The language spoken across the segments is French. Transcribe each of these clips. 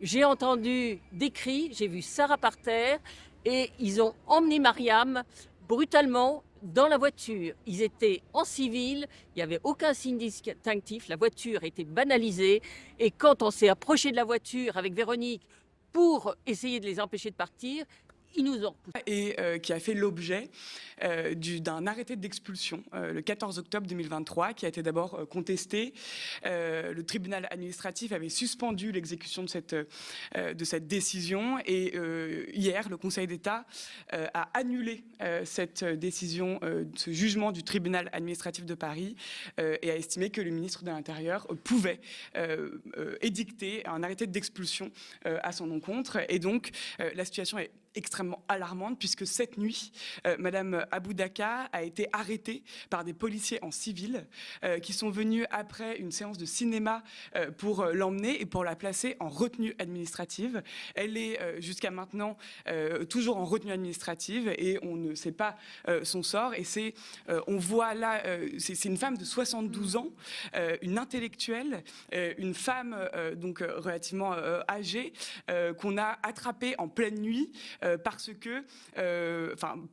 J'ai entendu des cris, j'ai vu Sarah par terre et ils ont emmené Mariam brutalement dans la voiture. Ils étaient en civil, il n'y avait aucun signe distinctif, la voiture était banalisée et quand on s'est approché de la voiture avec Véronique pour essayer de les empêcher de partir, ils nous ont repoussés. Et qui a fait l'objet d'un arrêté d'expulsion le 14 octobre 2023, qui a été d'abord contesté. Le tribunal administratif avait suspendu l'exécution de cette décision et hier, le Conseil d'État a annulé cette décision, ce jugement du tribunal administratif de Paris et a estimé que le ministre de l'Intérieur pouvait édicter un arrêté d'expulsion à son encontre. Et donc, la situation est extrêmement alarmante puisque cette nuit, Madame Aboudaka a été arrêtée par des policiers en civil qui sont venus après une séance de cinéma pour l'emmener et pour la placer en retenue administrative. Elle est jusqu'à maintenant toujours en retenue administrative et on ne sait pas son sort. Et on voit là, c'est une femme de 72 ans, une intellectuelle, une femme donc relativement âgée qu'on a attrapée en pleine nuit parce que,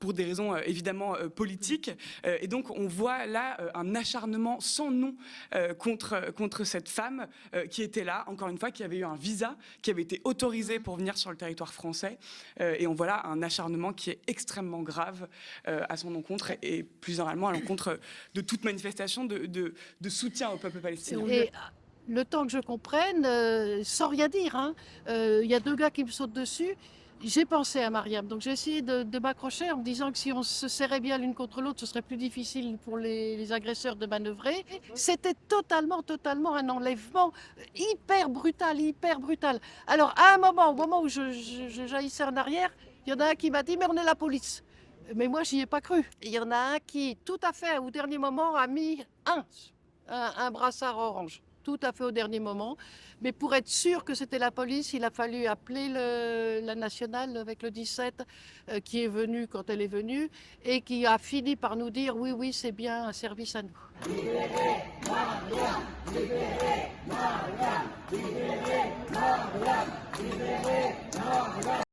pour des raisons évidemment politiques, et donc on voit là un acharnement sans nom contre cette femme qui était là, encore une fois, qui avait eu un visa, qui avait été autorisé pour venir sur le territoire français, et on voit là un acharnement qui est extrêmement grave à son encontre et plus généralement à l'encontre de toute manifestation de soutien au peuple palestinien. Et le temps que je comprenne, sans rien dire, hein, y a 2 gars qui me sautent dessus. J'ai pensé à Mariam, donc j'ai essayé de m'accrocher en me disant que si on se serrait bien l'une contre l'autre, ce serait plus difficile pour les agresseurs de manœuvrer. C'était totalement un enlèvement hyper brutal, hyper brutal. Alors à un moment, au moment où je jaillissais en arrière, il y en a un qui m'a dit « mais on est la police ». Mais moi, j'y ai pas cru. Il y en a un qui, tout à fait au dernier moment, a mis un brassard orange. Tout à fait au dernier moment. Mais pour être sûr que c'était la police, il a fallu appeler la nationale avec le 17 qui est venu quand elle est venue et qui a fini par nous dire oui, oui, c'est bien un service à nous. Libérez Mariam, libérez Mariam, libérez Mariam, libérez Mariam.